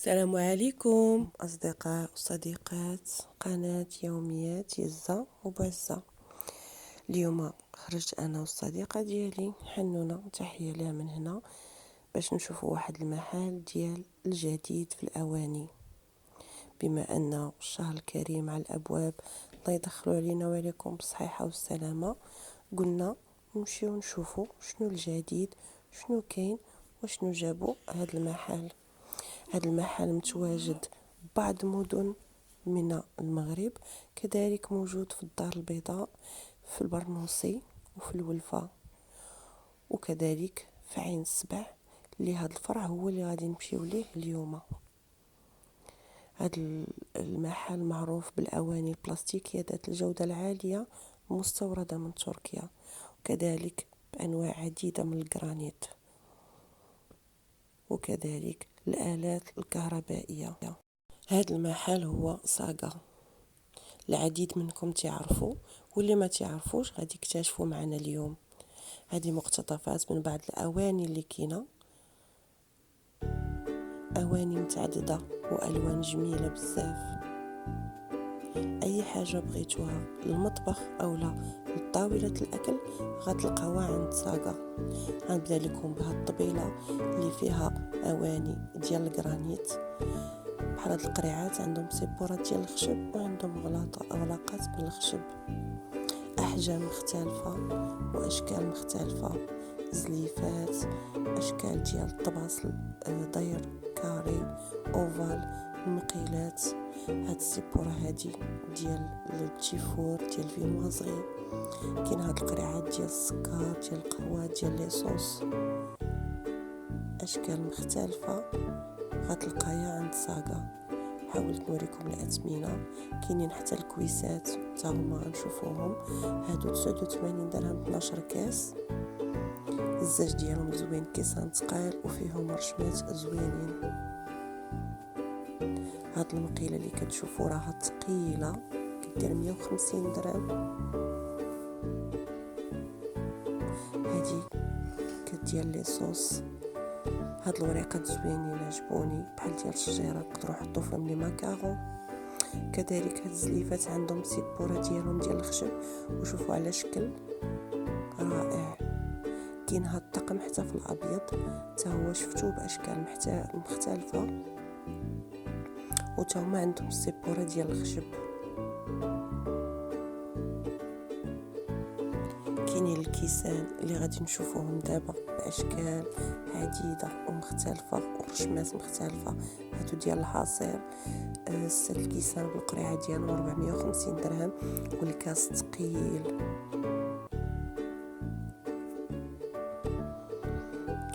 السلام عليكم أصدقاء وصديقات قناة يوميات يزة وبزة. اليوم خرجت أنا والصديقة ديالي حنونة، تحية لها من هنا، باش نشوفوا واحد المحل ديال الجديد في الأواني. بما أن الشهر الكريم على الأبواب، الله يدخلوا علينا وعليكم بالصحيحة والسلامة، قلنا نمشيو نشوفوا شنو الجديد، شنو كاين وشنو جابوا هذا المحل. هذا المحل متواجد بعض مدن من المغرب، كذلك موجود في الدار البيضاء، في البرنوصي وفي الولفة، وكذلك في عين السبع، اللي هذا الفرع هو اللي غادي نمشيو ليه اليوم. هذا المحل معروف بالأواني البلاستيكية ذات الجودة العالية المستوردة من تركيا، وكذلك بأنواع عديدة من الجرانيت، وكذلك الآلات الكهربائية. هذا المحل هو صاغا، العديد منكم تعرفوا، واللي ما تعرفوش غادي يكتشفوا معنا اليوم. هذه مقتطفات من بعض الأواني اللي كاينه، أواني متعددة وألوان جميلة بزاف. أي حاجة بغيتوها للمطبخ أو لا لطاولة الأكل غتلقاوها عند صاغا. غنبدا لكم بهاد الطبيلة اللي فيها أواني ديال الجرانيت، بحال هاد القريعات عندهم سيبورات ديال الخشب وعندهم غلاقات من الخشب، أحجام مختلفة وأشكال مختلفة، زليفات، أشكال ديال الطباس، داير، كاري، أوفال، المقيلات. هاد السيبورة هادي ديال التيفور ديال فينوازغي. كاين هاد القريعات ديال السكر، ديال القهوة، ديال ليصوص، أشكال مختلفة غتلقايا عند صاغا. حاولت نوريكم الأثمنة، كاينين حتى الكويسات حتى هما غنشوفوهم. هادو 89 درهم 12 كاس، الزاج ديالهم زوين، كيسان ثقال وفيهم رشمات زوينين. هاد المقيله اللي كتشوفوا راها ثقيله، كدير 150 درهم. هادي كديال لي صوص. هاد الوريقات زوينين عجبوني، بحال ديال الشجيره، نقدروا نحطوا فيهم لي ماكارون. كذلك هاد الزليفات عندهم سيبوره ديالهم ديال الخشب، وشوفوا على شكل رائع. كاين هاد الطقم حتى في الابيض، حتى هو شفتوه باشكال مختلفه، وتا هما عندهم السيبوره ديال الخشب. كاينين الكيسان اللي غادي نشوفوهم دابا باشكال عديده ومختلفه ورشمات مختلفه. هادو ديال العصير، 6 الكيسان بالقريعه ديالهم 450 درهم، والكاس ثقيل.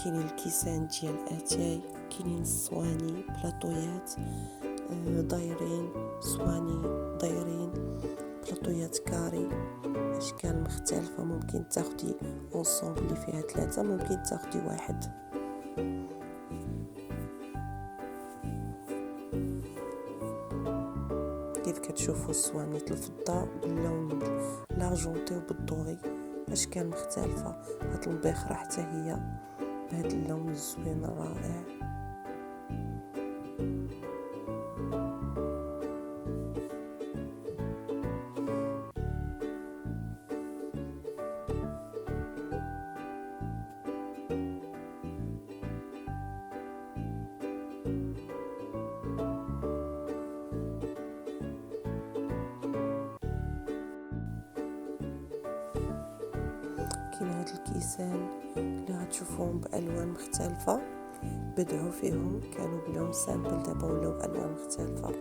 كاينين الكيسان ديال اتاي، كاينين الصواني بلاطويات، دايرين صواني، دايرين بلاطويات كاري، اشكال مختلفه. ممكن تاخدي اونصومبل اللي فيها 3، ممكن تاخدي واحد. كيف كتشوفوا الصواني الفضه باللون لارجونتي وبالدوري، اشكال مختلفه. هاد البخره حتى هي بهذا اللون الزوين الرائع. كاين هاد الكيسان اللي غتشوفوهم بالوان مختلفه، بدعوا فيهم كانوا بلون سامبل، دابا ولاو بالوان مختلفه.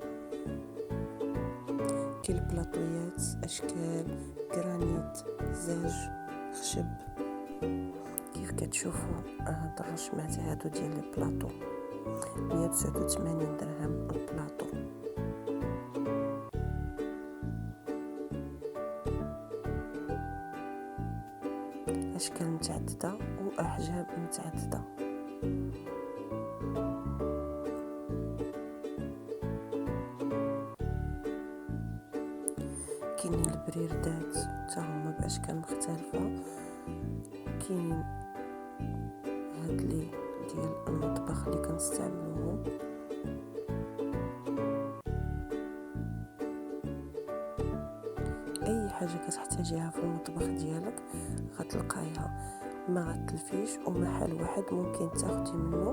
كاين البلاطويات اشكال جرانيت، زاج، خشب. كيف كتشوفوا هاد الرشمات هادو ديال البلاطو، 189 درهم البلاطو. اشكال متعدده واحجام متعدده. كاينين البريردات حتى هما باشكال مختلفه. كاينين هاد لي ديال المطبخ اللي كنستعملوهم، اي حاجه كتحتاجيها في المطبخ ديالك غتلقايها، ما غتلفيش، ومحل واحد ممكن تاخدي منه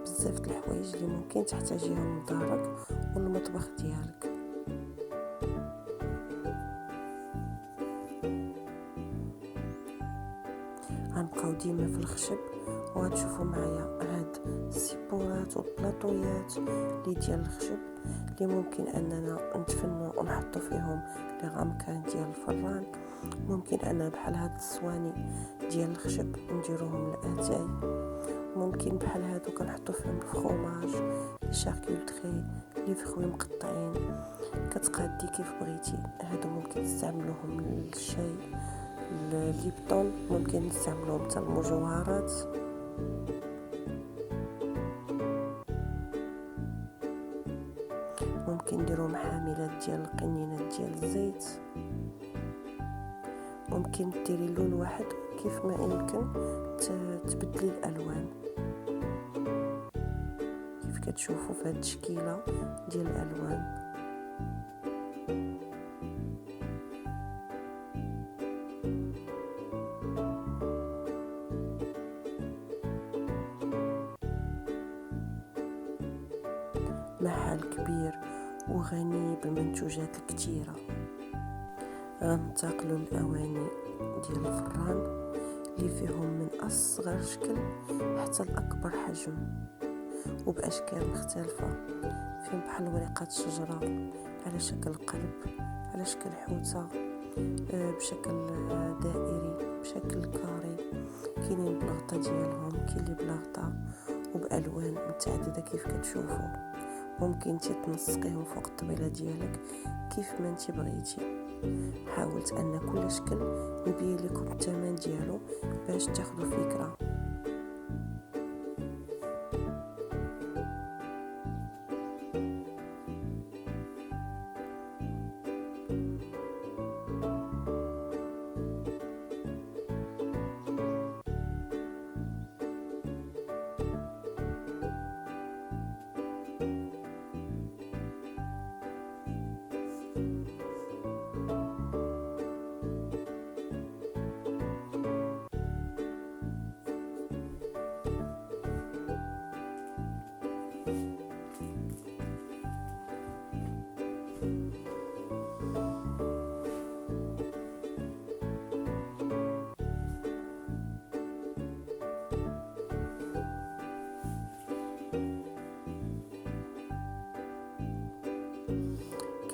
بزاف د الحوايج اللي ممكن تحتاجيهم لدارك والمطبخ ديالك. غنبقاو ديما في الخشب، وغتشوفوا معايا هاد السيبورات والبلاطويات اللي ديال الخشب اللي ممكن اننا ندفنوا ونحطوا فيهم لي غامكان ديال الفران. ممكن انا بحال هاد الصواني ديال الخشب نديروهم لاتاي، ممكن بحال هادو كنحطوا فيهم الفخوماج، لي شاركولتري، لي فخوي مقطعين، كتقادي كيف بغيتي. هادو ممكن تستعملوهم للشاي، الليبطون، ممكن نستعملوهم حتى المجوهرات. ممكن نديرو محاملات ديال القنينات ديال الزيت. ممكن ديري لون واحد كيف ما يمكن تبدلي الالوان كيف كتشوفوا في هاد التشكيله ديال الالوان. محل كبير وغني بالمنتوجات الكثيره. غننتقلوا للاواني ديال الفران اللي فيهم من اصغر شكل حتى لاكبر حجم وباشكال مختلفه، فيهم بحال ورقات شجره على شكل قلب، على شكل حوته، بشكل دائري، بشكل كاري. كاينين بلاغطه ديالهم، كاين اللي بلاغطه وبالوان متعدده كيف كتشوفوا. ممكن تنسقيهم فوق الطبيله ديالك كيف ما انت بغيتي. حاولت ان كل شكل نبين لكم الثمن ديالو باش تاخذوا فكره.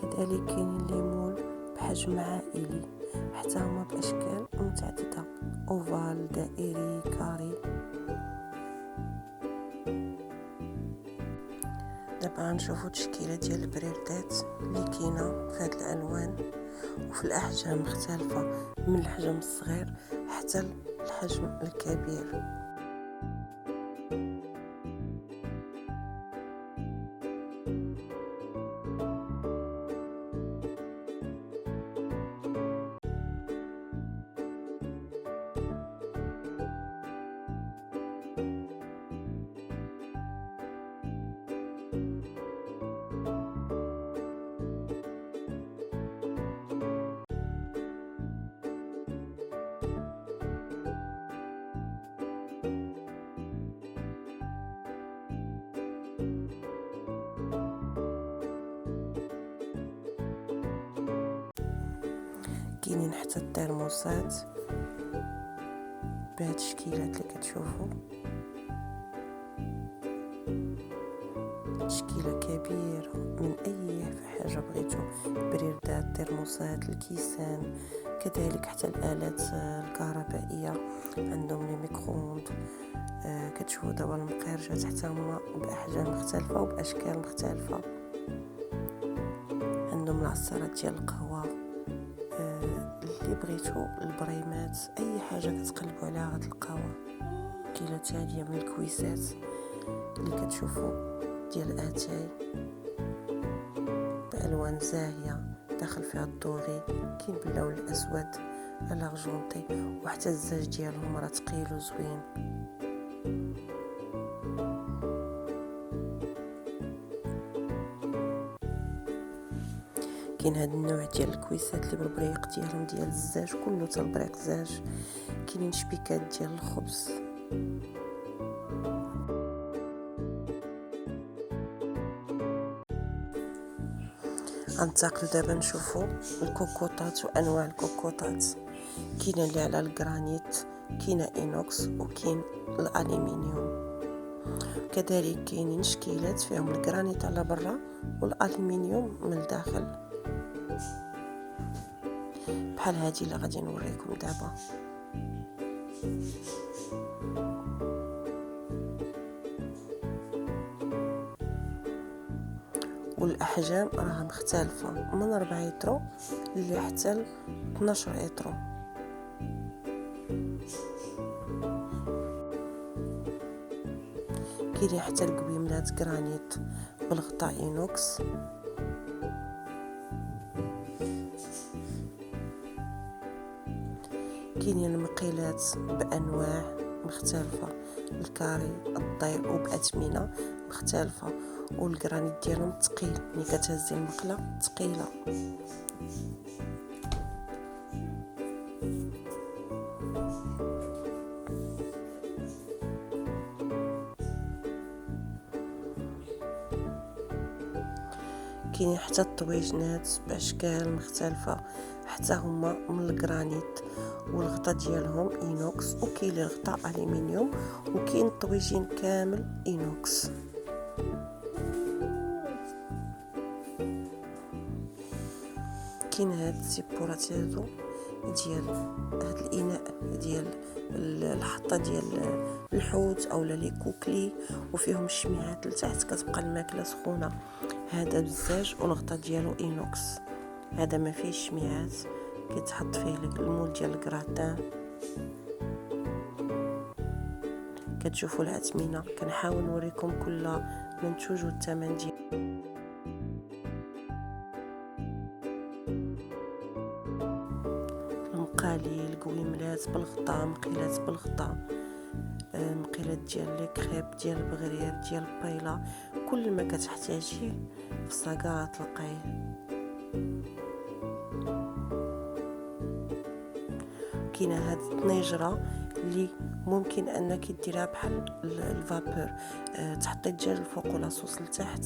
كذلك كاين الليمون بحجم عائلي، حتى هما باشكال متعدده، اوفال، دائري، كاري. دابا غنشوفوا التشكيله ديال البريردات اللي كاينه في هاد الالوان وفي الاحجام مختلفه، من الحجم الصغير حتى الحجم الكبير. كاينين حتى الترموسات بهاد التشكيلات اللي كتشوفوا، تشكيله كبيره من اي حاجه بغيتو، بريردات، ترموسات، الكيسان، كذلك حتى الالات الكهربائيه عندهم لي ميكرووند. كتشوفوا دابا المقيرجات حتى هما باحجام مختلفه وباشكال مختلفه. عندهم العصارات ديال القهوه، اللي بغيتو، البريمات، اي حاجه كتقلبوا عليها غتلقاوها. كاينه تاليه من الكويسات اللي كتشوفوا ديال اتاي بالوان زاهيه، داخل فيها الدوري، كاين باللون الاسود، الارجونتي، وحتى الزاج ديالهم راه ثقيل وزوين. كاين هذا النوع ديال الكويسات اللي بالبريق ديالهم ديال الزاج، كله تا البريق زاج. كاينين شبيكات ديال الخبز. غنتقلوا دابا نشوفوا الكوكوطات وانواع الكوكوطات. كاينه اللي على الجرانيت، كاينه اينوكس، وكاين الالومنيوم. كذلك كاينين شكيلات فيهم الجرانيت على برا والالومنيوم من الداخل، بحال هذه اللي غادي نوريكم دابا. والاحجام راها مختلفه من 4 يترو اللي حتى ل 12 يترو. كاينين حتى القويملات جرانيت بالغطاء اينوكس. كاينين المقيلات بانواع مختلفه، الكاري، الضيق، وباثمنه مختلفه. والجرانيت ديالهم ثقيل، ملي كتهزي المقله ثقيله. كاينين حتى الطويجنات باشكال مختلفه، حتى هما من الجرانيت والغطا ديالهم اينوكس. وكاين الغطاء الومنيوم، وكاين الطويجين كامل اينوكس. كاين هاد السيبورات هادو ديال هاد الاناء ديال الحطه ديال الحوت اولا لي كوكلي، وفيهم الشميعات لتحت كتبقى الماكله سخونه. هذا بزاج والغطا ديالو اينوكس. هذا ما فيه الشميعات، كيتحط فيه المول ديال الكراتان. كتشوفوا الاثمنه، كنحاول نوريكم كل منتوج والثمن ديالو. المقالي، القويملات بالغطاء، مقيلات بالغطاء، مقيلات ديال لي كريب، ديال البغرير، ديال البيله، كل ما كتحتاجيه في الصاكا تلقايه. كاينه هاد الطنيجره اللي ممكن انك ديرها بحال الفابور، تحطي الدجاج الفوق ولاصوص لتحت،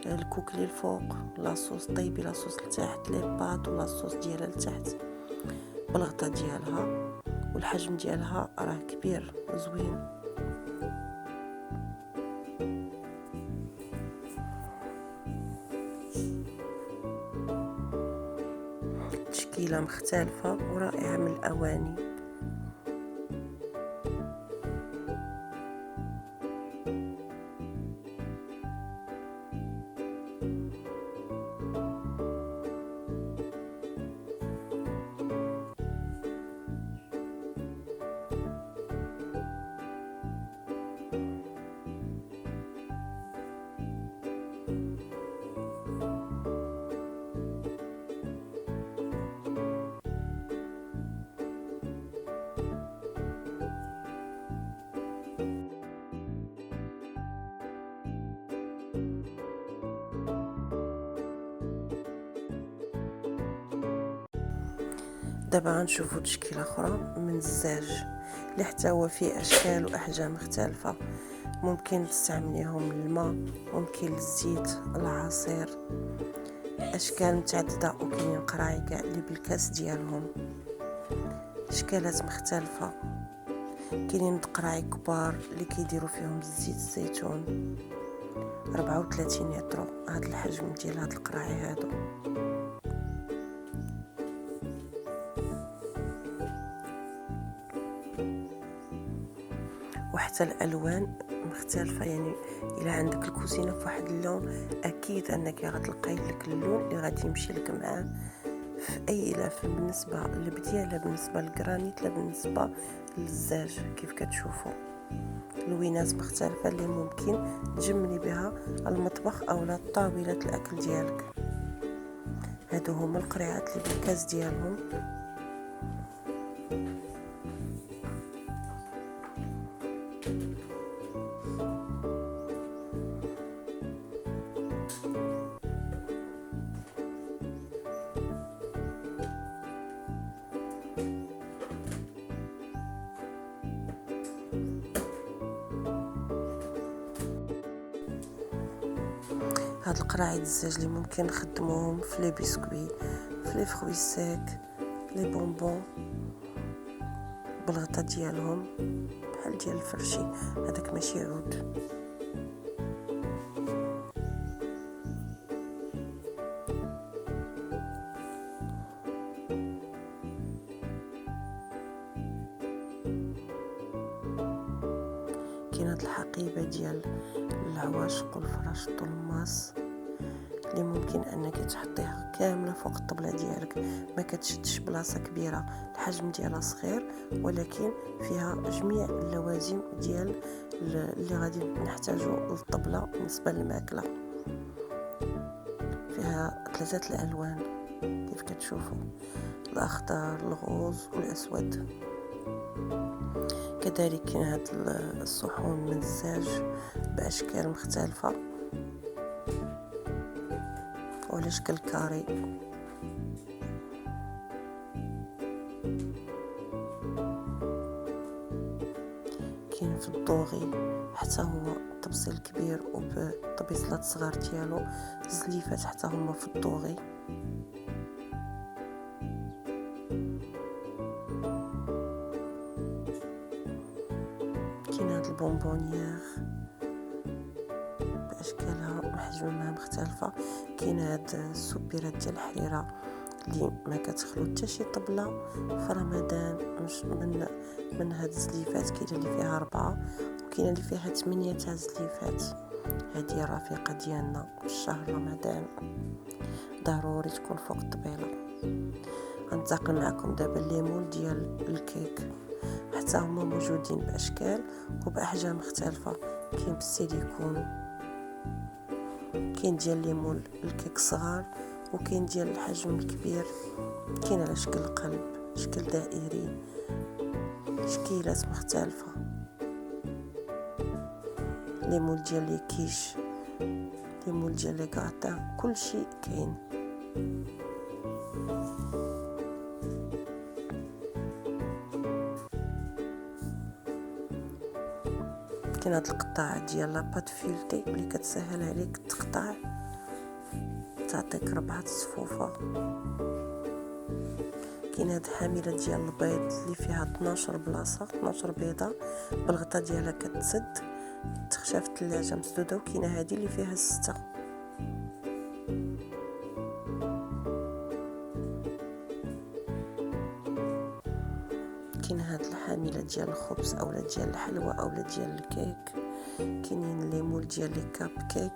الكوكلي الفوق لاصوص، طيبي لاصوص لتحت، لي باط ولاصوص ديالها لتحت بالغطا ديالها. والحجم ديالها راه كبير وزوين. تشكيله مختلفه ورائعه من الاواني. دابا غنشوفوا تشكيله اخرى من الزاج اللي حتى هو فيه اشكال واحجام مختلفه. ممكن تستعمليهم للماء، ممكن للزيت، العصير، اشكال متعدده. وكاينين قراعي كاع اللي بالكاس ديالهم، اشكالات مختلفه. كاينين قراعي كبار اللي كيديروا فيهم زيت الزيتون، 34 يترو هذا الحجم ديال هاد القراعي هادو. وحتى الالوان مختلفه، يعني الا عندك الكوزينه فواحد اللون اكيد انك غتلقاي لك اللون اللي غادي يمشي لك معاه في اي لاف، بالنسبه للبديه، لا بالنسبه للجرانيت، لا بالنسبه للزاج. كيف كتشوفوا لوينات مختلفه اللي ممكن تجملي بها المطبخ اولا طاوله الاكل ديالك. هادو هما القريعات اللي بالكاس ديالهم. هاد القراعيد الزاج اللي ممكن نخدموهم في لي بسكوي، في لي فروي سيك، في لي بونبون بالغطا ديالهم بحال ديال الفرشي، هذاك ماشي عود. كاين هاد الحقيبه ديال العواشق والفراش الطلماس اللي ممكن انك تحطيها كامله فوق الطبله ديالك، ما كتشدش بلاصه كبيره، الحجم ديالها صغير ولكن فيها جميع اللوازم ديال اللي غادي نحتاجو للطبله بالنسبه للماكله. فيها 3 الالوان كيف كتشوفوا، الاخضر الغوز والاسود. كذلك كاين هاد الصحون من الزاج باشكال مختلفه وعلى شكل كاري. كاين في الضوغي حتى هو طبسيل كبير وبطبيصلات صغار ديالو، زليفات حتى هما في الضوغي. كاين هاد البونبونيير باشكالها وحجمها مختلفه. كاين هاد السبيرات ديال الحريره اللي ما كتخلو حتى شي طبله في رمضان، مش من هاد الزليفات. كاينه اللي فيها 4 وكاينه اللي فيها 8 تاع الزليفات. هذه الرفيقه ديالنا في شهر رمضان، ضروري تكون فوق الطبيله. غنتقل معكم دابا الليمون ديال الكيك، حتى هما موجودين باشكال وباحجام مختلفه. كاين بالسيليكون، كاين ديال الليمون الكيك صغار وكاين ديال الحجم الكبير. كاين على شكل قلب، شكل دائري، تشكيلات مختلفه. ليمون ديال لي كيش، ليمون ديال لي غاطا، كلشي كاين. كاين هاد القطاع ديال لاباط فيلتي اللي كتسهل عليك تقطع، تعطيك 4 صفوفه. كاين هاد حامله ديال البيض اللي فيها 12 بلاصه، 12 بيضه بالغطا ديالها كتسد، تخشى في الثلاجه مسدوده. وكاينه هادي اللي فيها 6. كاين هاد الحامله ديال الخبز اولا ديال الحلوى اولا ديال الكيك. كاينين لي مول ديال لي كاب كيك.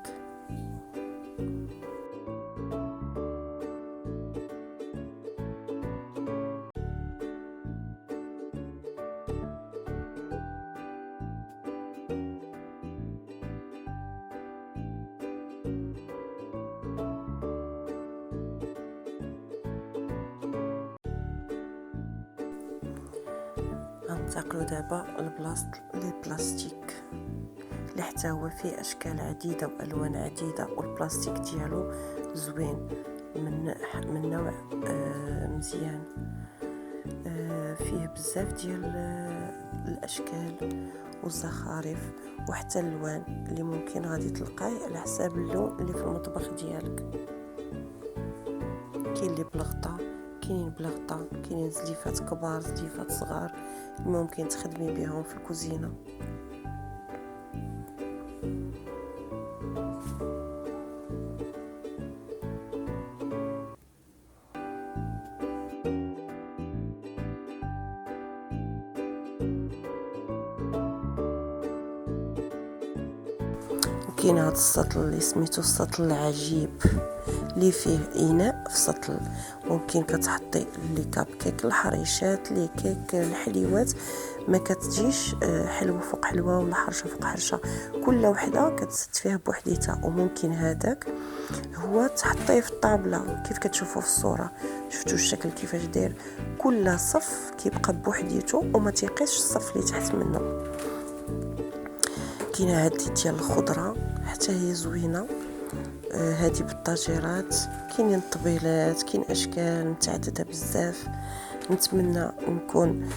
غنتقلوا دابا لبلاصه لي بلاستيك اللي حتى هو فيه اشكال عديده والوان عديده، والبلاستيك ديالو زوين من نوع مزيان. فيه بزاف ديال الاشكال والزخارف وحتى الالوان اللي ممكن غادي تلقاه على حساب اللون اللي في المطبخ ديالك. كاين اللي بالغطا، كاينين بلغطا، كاينين زليفات كبار زليفات صغار ممكن تخدمي بهم في الكوزينه. كاين هاد السطل اللي سميتو السطل العجيب اللي فيه اناء في سطل، ممكن كتحطي لي كاب كيك الحريشات لي كيك الحليوات، ما كتجيش حلوه فوق حلوه ولا حرشه فوق حرشه، كل وحده كتسد فيها بوحديتها. وممكن هذاك هو تحطيه في الطابله كيف كتشوفوا في الصوره، شفتوا الشكل كيفاش داير، كل صف كيبقى بوحديته وما تيقيش الصف اللي تحت منه. كاينه هذه ديال الخضره حتى هي زوينه، هذه بالطاجيرات. كاينين الطبيلات، كاين اشكال متعدده بزاف. نتمنى نكون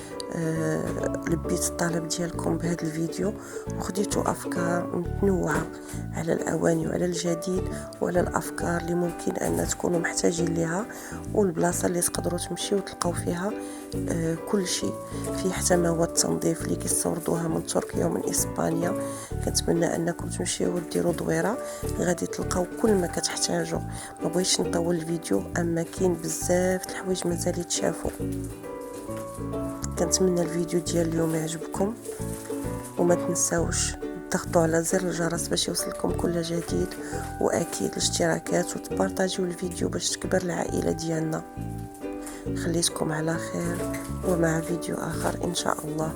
لبيت الطلب ديالكم بهذا الفيديو، وخديتوا افكار متنوعه على الاواني وعلى الجديد وعلى الافكار اللي ممكن ان تكونوا محتاجين ليها، والبلاصه اللي تقدروا تمشيو وتلقاو فيها كل شيء، في حتى مواد التنظيف اللي كيستوردوها من تركيا ومن اسبانيا. كنتمنى انكم تمشيو وديروا دويره، غادي تلقاو كل ما كتحتاجوا. ما بغيتش نطول الفيديو، اما كاين بزاف د الحوايج مازال يتشافوا. كنتمنى الفيديو ديال اليوم يعجبكم، وما تنساوش تضغطوا على زر الجرس باش يوصلكم كل جديد، واكيد الاشتراكات وتبارطاجيو الفيديو باش تكبر العائله ديالنا. خليتكم على خير، ومع فيديو اخر ان شاء الله.